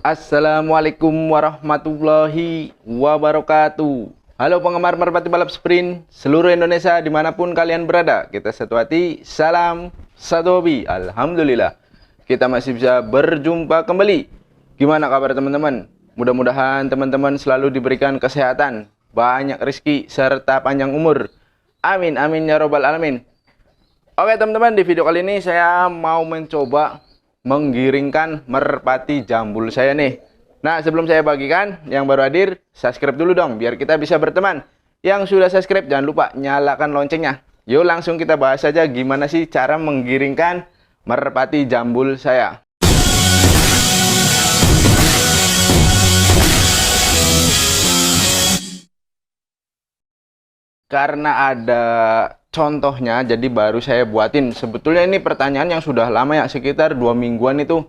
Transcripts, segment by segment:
Assalamualaikum warahmatullahi wabarakatuh. Halo penggemar merpati balap sprint seluruh Indonesia dimanapun kalian berada. Kita satu hati, salam satu hobi. Alhamdulillah kita masih bisa berjumpa kembali. Gimana kabar teman-teman? Mudah-mudahan teman-teman selalu diberikan kesehatan, banyak rezeki, serta panjang umur. Amin, amin ya robbal alamin. Oke teman-teman, di video kali ini saya mau mencoba menggiringkan merpati jambul saya nih. Nah, sebelum saya bagikan, yang baru hadir, subscribe dulu dong biar kita bisa berteman. Yang sudah subscribe jangan lupa nyalakan loncengnya. Yuk langsung kita bahas saja gimana sih cara menggiringkan merpati jambul saya. Karena ada contohnya, jadi baru saya buatin. Sebetulnya ini pertanyaan yang sudah lama ya, sekitar 2 mingguan itu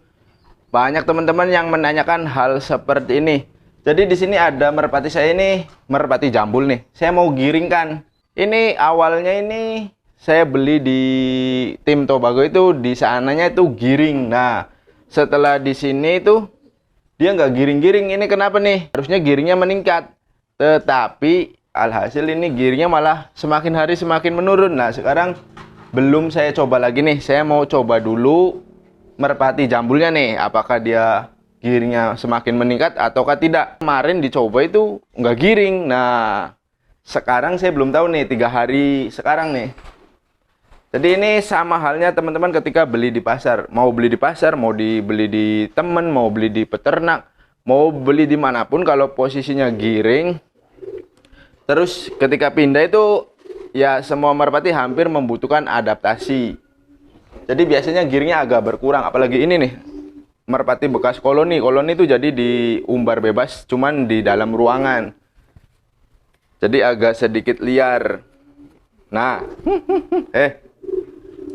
banyak teman-teman yang menanyakan hal seperti ini. Jadi di sini ada merpati saya ini, merpati jambul nih. Saya mau giringkan. Ini awalnya ini saya beli di tim Tobago itu, di sananya itu giring. Nah, setelah di sini itu dia nggak giring-giring. Ini kenapa nih? Harusnya giringnya meningkat. Tetapi alhasil ini giringnya malah semakin hari semakin menurun. Nah sekarang belum saya coba lagi nih. Saya mau coba dulu merpati jambulnya nih, apakah dia giringnya semakin meningkat ataukah tidak. Kemarin dicoba itu nggak giring. Nah sekarang saya belum tahu nih, 3 hari sekarang nih. Jadi ini sama halnya teman-teman ketika beli di pasar. Mau beli di pasar, mau dibeli di temen, mau beli di peternak, mau beli dimanapun, kalau posisinya giring, terus ketika pindah itu ya semua merpati hampir membutuhkan adaptasi. Jadi biasanya giringnya agak berkurang, apalagi ini nih merpati bekas koloni. Koloni itu jadi diumbar bebas cuman di dalam ruangan. Jadi agak sedikit liar. Nah,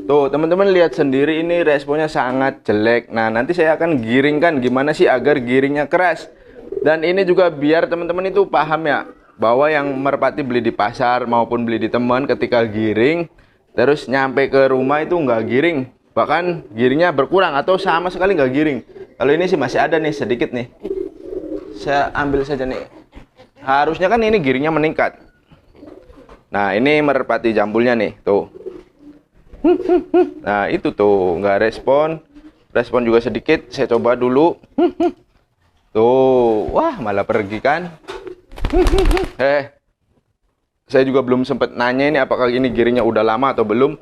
tuh teman-teman lihat sendiri, ini responnya sangat jelek. Nah, nanti saya akan giringkan gimana sih agar giringnya keras. Dan ini juga biar teman-teman itu paham ya, bahwa yang merpati beli di pasar maupun beli di teman, ketika giring terus nyampe ke rumah itu nggak giring, bahkan giringnya berkurang atau sama sekali nggak giring. Kalau ini sih masih ada nih sedikit nih, saya ambil saja nih. Harusnya kan ini giringnya meningkat. Nah ini merpati jambulnya nih tuh. Nah itu tuh nggak respon juga sedikit. Saya coba dulu tuh, wah malah pergi kan. Saya juga belum sempat nanya ini apakah ini giringnya udah lama atau belum.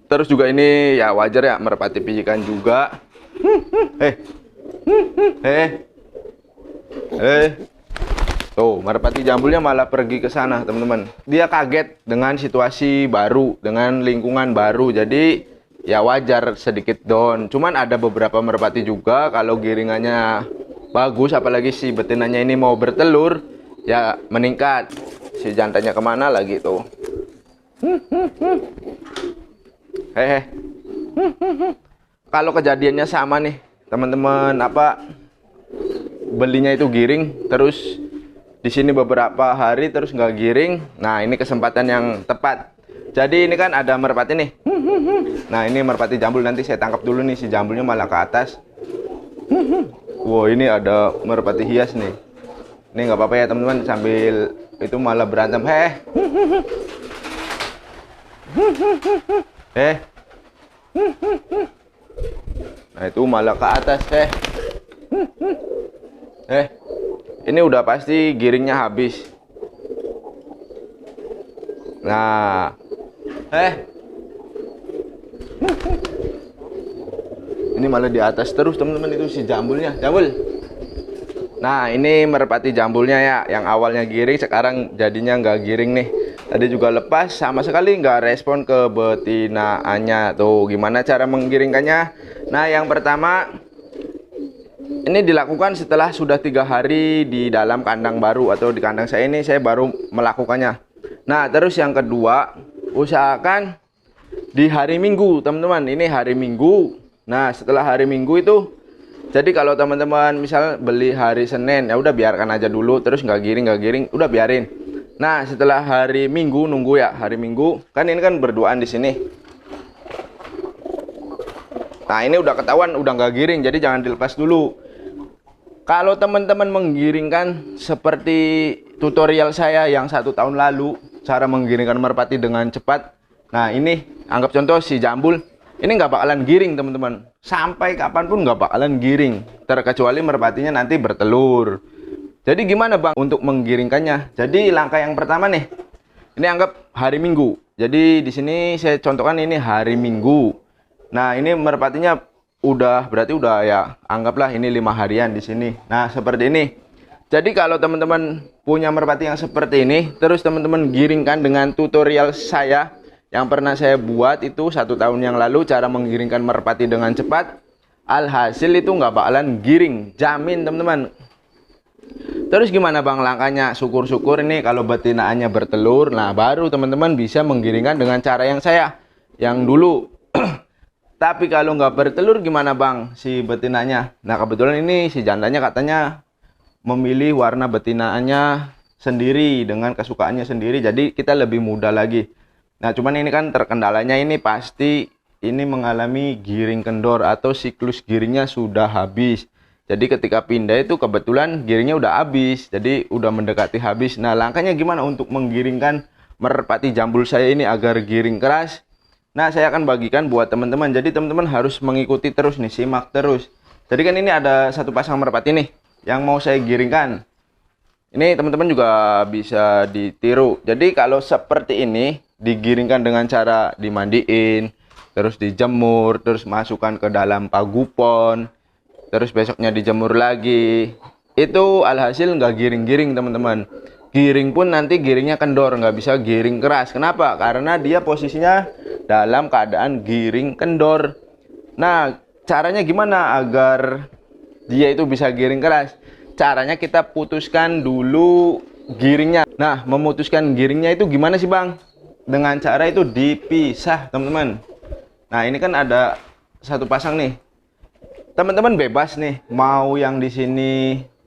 Terus juga ini ya wajar ya, merpati pijikan juga. Tuh merpati jambulnya malah pergi ke sana teman-teman. Dia kaget dengan situasi baru, dengan lingkungan baru. Jadi ya wajar sedikit down. Cuman ada beberapa merpati juga kalau giringannya bagus, apalagi si betinanya ini mau bertelur, ya meningkat. Si jantannya kemana lagi tuh? Kalau kejadiannya sama nih teman-teman, apa belinya itu giring, terus di sini beberapa hari terus nggak giring. Nah ini kesempatan yang tepat. Jadi ini kan ada merpati nih. Nah ini merpati jambul, nanti saya tangkap dulu nih, si jambulnya malah ke atas. Wow ini ada merpati hias nih. Ini nggak apa-apa ya teman-teman, sambil itu malah berantem. Nah itu malah ke atas. Ini udah pasti giringnya habis. Nah ini malah di atas terus teman-teman, itu si jambulnya. Nah ini merpati jambulnya ya, yang awalnya giring sekarang jadinya nggak giring nih. Tadi juga lepas, sama sekali nggak respon ke betinaannya. Tuh gimana cara menggiringkannya? Nah yang pertama, ini dilakukan setelah sudah 3 hari di dalam kandang baru, atau di kandang saya ini saya baru melakukannya. Nah terus yang kedua, usahakan di hari Minggu teman-teman. Ini hari Minggu. Nah setelah hari Minggu itu, jadi kalau teman-teman misal beli hari Senin, ya udah biarkan aja dulu, terus nggak giring, udah biarin. Nah setelah hari Minggu, nunggu ya hari Minggu, kan ini kan berduaan di sini. Nah ini udah ketahuan udah nggak giring, jadi jangan dilepas dulu. Kalau teman-teman menggiringkan seperti tutorial saya yang 1 tahun lalu, cara menggiringkan merpati dengan cepat. Nah ini anggap contoh si jambul, ini nggak bakalan giring teman-teman. Sampai kapanpun nggak bakalan giring, terkecuali merpatinya nanti bertelur. Jadi gimana bang untuk menggiringkannya? Jadi langkah yang pertama nih, ini anggap hari Minggu. Jadi di sini saya contohkan ini hari Minggu. Nah ini merpatinya berarti udah ya, anggaplah ini 5 harian di sini. Nah seperti ini. Jadi kalau teman-teman punya merpati yang seperti ini, terus teman-teman giringkan dengan tutorial saya yang pernah saya buat itu 1 tahun yang lalu, cara menggiringkan merpati dengan cepat, alhasil itu nggak bakalan giring, jamin teman-teman. Terus gimana bang langkahnya? Syukur-syukur ini kalau betinaannya bertelur, nah baru teman-teman bisa menggiringkan dengan cara yang saya yang dulu. Tapi kalau nggak bertelur gimana bang si betinanya? Nah kebetulan ini si jantannya katanya memilih warna betinaannya sendiri dengan kesukaannya sendiri, jadi kita lebih mudah lagi. Nah cuman ini kan terkendalanya ini pasti ini mengalami giring kendor atau siklus giringnya sudah habis. Jadi ketika pindah itu kebetulan giringnya udah habis, jadi udah mendekati habis. Nah langkahnya gimana untuk menggiringkan merpati jambul saya ini agar giring keras? Nah saya akan bagikan buat teman-teman. Jadi teman-teman harus mengikuti terus nih, simak terus. Jadi kan ini ada 1 pasang merpati nih yang mau saya giringkan. Ini teman-teman juga bisa ditiru. Jadi kalau seperti ini digiringkan dengan cara dimandiin, terus dijemur, terus masukkan ke dalam pagupon, terus besoknya dijemur lagi, itu alhasil nggak giring-giring teman-teman. Giring pun nanti giringnya kendor, nggak bisa giring keras. Kenapa? Karena dia posisinya dalam keadaan giring kendor. Nah caranya gimana agar dia itu bisa giring keras? Caranya kita putuskan dulu giringnya. Nah memutuskan giringnya itu gimana sih bang? Dengan cara itu dipisah teman-teman. Nah ini kan ada 1 pasang nih. Teman-teman bebas nih mau yang di sini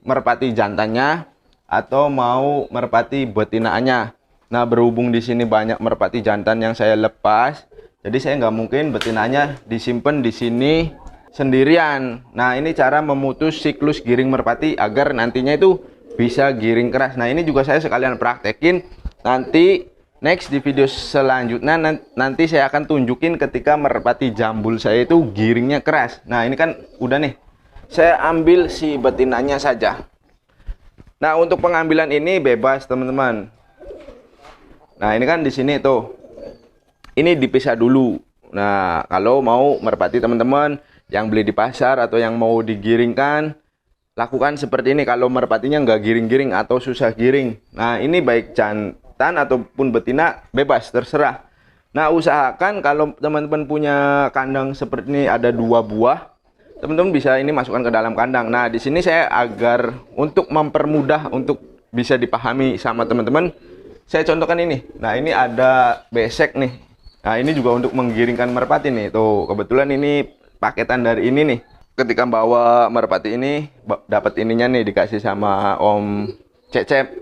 merpati jantannya atau mau merpati betinaannya. Nah berhubung di sini banyak merpati jantan yang saya lepas, jadi saya nggak mungkin betinanya disimpan di sini sendirian. Nah ini cara memutus siklus giring merpati agar nantinya itu bisa giring keras. Nah ini juga saya sekalian praktekin. Nanti next di video selanjutnya nanti saya akan tunjukin ketika merpati jambul saya itu giringnya keras. Nah ini kan udah nih, saya ambil si betinanya saja. Nah untuk pengambilan ini bebas teman-teman. Nah ini kan di sini tuh, ini dipisah dulu. Nah kalau mau merpati teman-teman yang beli di pasar atau yang mau digiringkan, lakukan seperti ini. Kalau merpatinya nggak giring-giring atau susah giring, nah ini baik jantan ataupun betina bebas terserah. Nah usahakan kalau teman-teman punya kandang seperti ini ada 2 buah, teman-teman bisa ini masukkan ke dalam kandang. Nah di sini saya agar untuk mempermudah untuk bisa dipahami sama teman-teman, saya contohkan ini. Nah ini ada besek nih. Nah ini juga untuk menggiringkan merpati nih. Tuh kebetulan ini paketan dari ini nih. Ketika bawa merpati ini dapat ininya nih dikasih sama Om Cecep.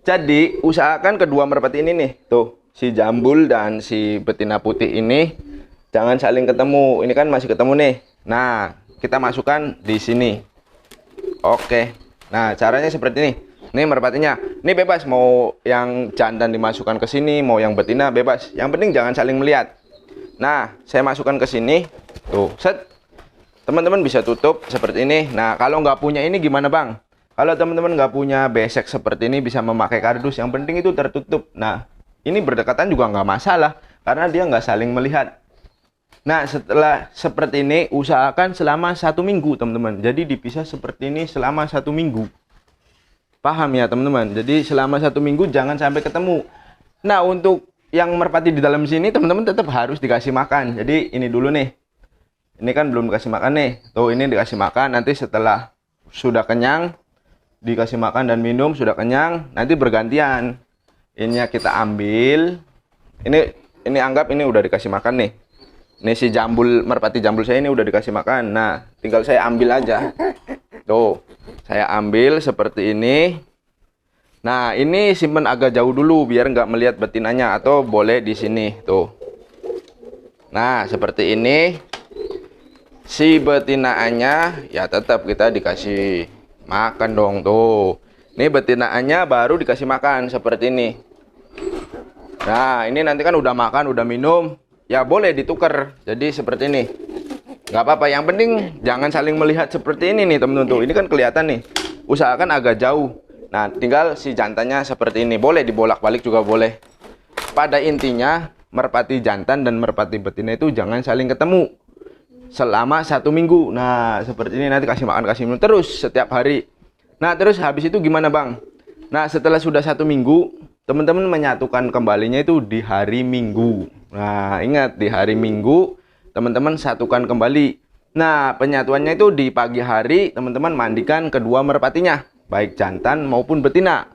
Jadi usahakan kedua merpati ini nih, tuh si jambul dan si betina putih ini jangan saling ketemu. Ini kan masih ketemu nih. Nah kita masukkan di sini. Oke. Nah caranya seperti ini. Nih merpatinya. Ini bebas mau yang jantan dimasukkan ke sini, mau yang betina bebas. Yang penting jangan saling melihat. Nah saya masukkan ke sini. Tuh set. Teman-teman bisa tutup seperti ini. Nah kalau nggak punya ini gimana bang? Kalau teman-teman nggak punya besek seperti ini bisa memakai kardus, yang penting itu tertutup. Nah ini berdekatan juga nggak masalah karena dia nggak saling melihat. Nah setelah seperti ini usahakan selama 1 minggu teman-teman. Jadi dipisah seperti ini selama 1 minggu. Paham ya teman-teman? Jadi selama 1 minggu jangan sampai ketemu. Nah untuk yang merpati di dalam sini teman-teman tetap harus dikasih makan. Jadi ini dulu nih. Ini kan belum dikasih makan nih. Tuh ini dikasih makan, nanti setelah sudah kenyang dikasih makan dan minum, sudah kenyang nanti bergantian. Ini kita ambil. Ini anggap ini udah dikasih makan nih. Ini si jambul merpati jambul saya ini udah dikasih makan. Nah, tinggal saya ambil aja. Tuh, saya ambil seperti ini. Nah, ini simpan agak jauh dulu biar nggak melihat betinanya atau boleh di sini tuh. Nah, seperti ini. Si betinaannya ya tetap kita dikasih Makan dong tuh. Ini betinaannya baru dikasih makan seperti ini. Nah, ini nanti kan udah makan, udah minum, ya boleh ditukar. Jadi seperti ini. Nggak apa-apa, yang penting jangan saling melihat seperti ini nih temen-temen tuh. Ini kan kelihatan nih. Usahakan agak jauh. Nah, tinggal si jantannya seperti ini. Boleh dibolak-balik juga boleh. Pada intinya, merpati jantan dan merpati betina itu jangan saling ketemu selama 1 minggu. Nah, seperti ini, nanti kasih makan, kasih minum terus setiap hari. Nah, terus habis itu gimana bang? Nah, setelah sudah 1 minggu, teman-teman menyatukan kembalinya itu di hari Minggu. Nah, ingat, di hari Minggu teman-teman satukan kembali. Nah, penyatuannya itu di pagi hari, teman-teman mandikan kedua merpatinya, baik jantan maupun betina.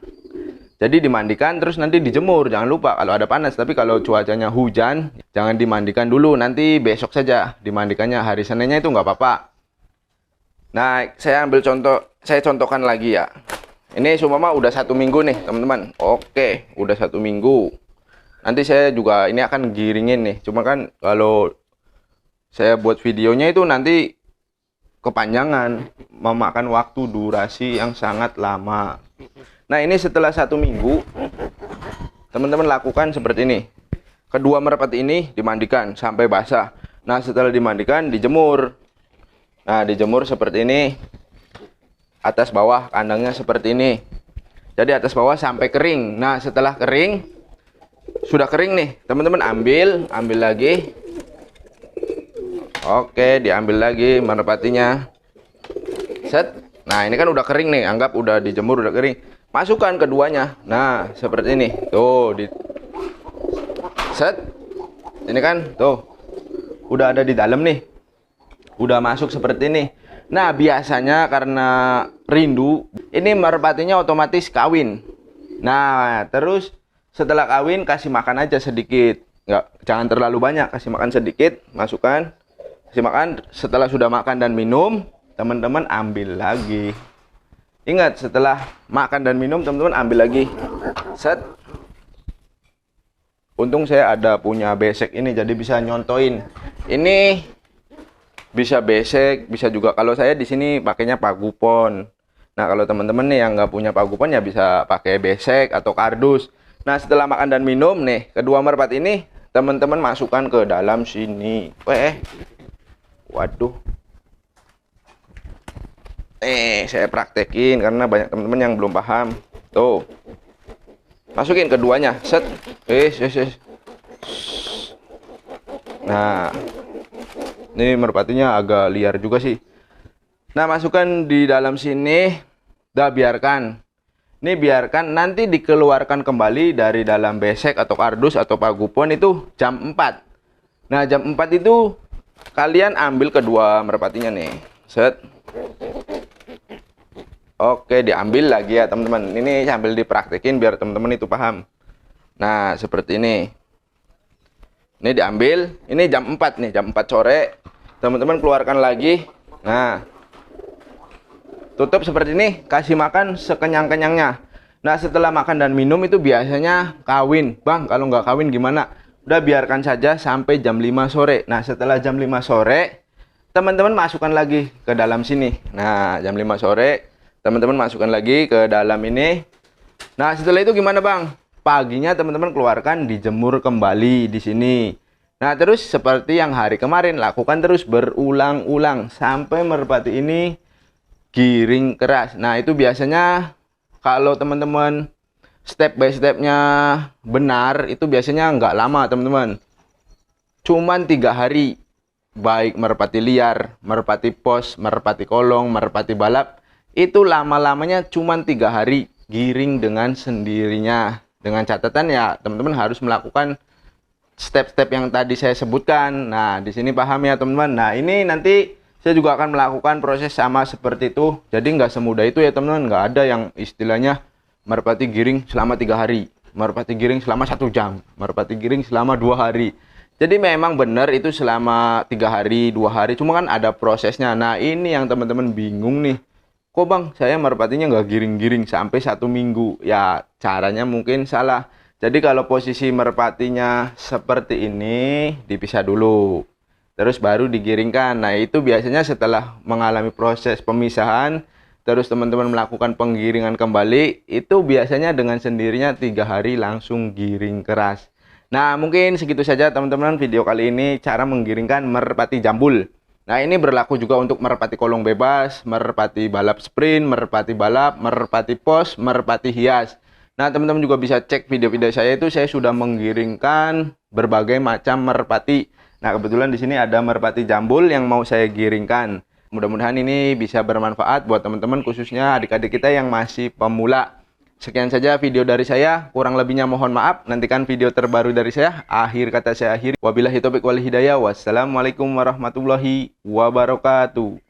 Jadi dimandikan terus nanti dijemur, jangan lupa kalau ada panas. Tapi kalau cuacanya hujan, jangan dimandikan dulu, nanti besok saja dimandikannya. Hari Seninnya itu nggak apa-apa. Nah, saya ambil contoh, saya contohkan lagi ya. Ini seumpama udah 1 minggu nih teman-teman. Oke, udah 1 minggu. Nanti saya juga ini akan giringin nih. Cuma kan kalau saya buat videonya itu nanti kepanjangan, memakan waktu durasi yang sangat lama. Nah, ini setelah 1 minggu, teman-teman lakukan seperti ini. Kedua merpati ini dimandikan sampai basah. Nah, setelah dimandikan, dijemur. Nah, dijemur seperti ini. Atas bawah kandangnya seperti ini. Jadi atas bawah sampai kering. Nah, setelah kering, sudah kering nih, teman-teman ambil lagi. Oke, diambil lagi merpatinya. Set. Nah, ini kan udah kering nih, anggap udah dijemur, udah kering. Masukkan keduanya. Nah, seperti ini. Tuh, di set. Ini kan tuh udah ada di dalam nih. Udah masuk seperti ini. Nah, biasanya karena rindu, ini merpatinya otomatis kawin. Nah, terus setelah kawin kasih makan aja sedikit. Jangan terlalu banyak, kasih makan sedikit, masukkan. Kasih makan, setelah sudah makan dan minum, teman-teman ambil lagi. Ingat, setelah makan dan minum, teman-teman ambil lagi. Set. Untung saya ada punya besek ini, jadi bisa nyontoin. Ini bisa besek, bisa juga. Kalau saya di sini pakainya pagupon. Nah, kalau teman-teman nih yang nggak punya pagupon ya bisa pakai besek atau kardus. Nah, setelah makan dan minum nih, kedua merpati ini teman-teman masukkan ke dalam sini. Waduh. Saya praktekin karena banyak teman-teman yang belum paham. Tuh. Masukin keduanya. Set. Nah, ini merpatinya agak liar juga sih. Nah, masukkan di dalam sini. Udah, biarkan. Ini biarkan, nanti dikeluarkan kembali dari dalam besek atau kardus atau pagupon itu jam 4. Nah, jam 4 itu kalian ambil kedua merpatinya nih. Set. Oke, diambil lagi ya teman-teman. Ini sambil dipraktekin biar teman-teman itu paham. Nah, seperti ini. Ini diambil. Ini jam 4 nih, jam 4 sore. Teman-teman keluarkan lagi. Nah, tutup seperti ini, kasih makan sekenyang-kenyangnya. Nah, setelah makan dan minum itu biasanya kawin. Bang, kalau nggak kawin gimana? Udah, biarkan saja sampai jam 5 sore. Nah, setelah jam 5 sore, teman-teman masukkan lagi ke dalam sini. Nah, jam 5 sore, teman-teman masukkan lagi ke dalam ini. Nah, setelah itu gimana bang? Paginya teman-teman keluarkan, dijemur kembali di sini. Nah, terus seperti yang hari kemarin, lakukan terus berulang-ulang sampai merpati ini giring keras. Nah, itu biasanya kalau teman-teman step by stepnya benar, itu biasanya nggak lama teman-teman. Cuman 3 hari. Baik merpati liar, merpati pos, merpati kolong, merpati balap, itu lama-lamanya cuman 3 hari giring dengan sendirinya. Dengan catatan ya teman-teman harus melakukan step-step yang tadi saya sebutkan. Nah, di sini paham ya teman-teman. Nah, ini nanti saya juga akan melakukan proses sama seperti itu. Jadi nggak semudah itu ya teman-teman. Nggak ada yang istilahnya merpati giring selama 3 hari, merpati giring selama 1 jam, merpati giring selama 2 hari. Jadi memang benar itu selama 3 hari, 2 hari. Cuma kan ada prosesnya. Nah, ini yang teman-teman bingung nih. Kok bang, saya merpatinya nggak giring-giring sampai 1 minggu? Ya, caranya mungkin salah. Jadi kalau posisi merpatinya seperti ini, dipisah dulu. Terus baru digiringkan. Nah, itu biasanya setelah mengalami proses pemisahan, terus teman-teman melakukan penggiringan kembali, itu biasanya dengan sendirinya 3 hari langsung giring keras. Nah, mungkin segitu saja teman-teman video kali ini cara menggiringkan merpati jambul. Nah, ini berlaku juga untuk merpati kolong bebas, merpati balap sprint, merpati balap, merpati pos, merpati hias. Nah, teman-teman juga bisa cek video-video saya, itu saya sudah menggiringkan berbagai macam merpati. Nah, kebetulan di sini ada merpati jambul yang mau saya giringkan. Mudah-mudahan ini bisa bermanfaat buat teman-teman, khususnya adik-adik kita yang masih pemula. Sekian saja video dari saya, kurang lebihnya mohon maaf. Nantikan video terbaru dari saya. Akhir kata saya akhiri. Wabillahi taufiq wal hidayah. Wassalamualaikum warahmatullahi wabarakatuh.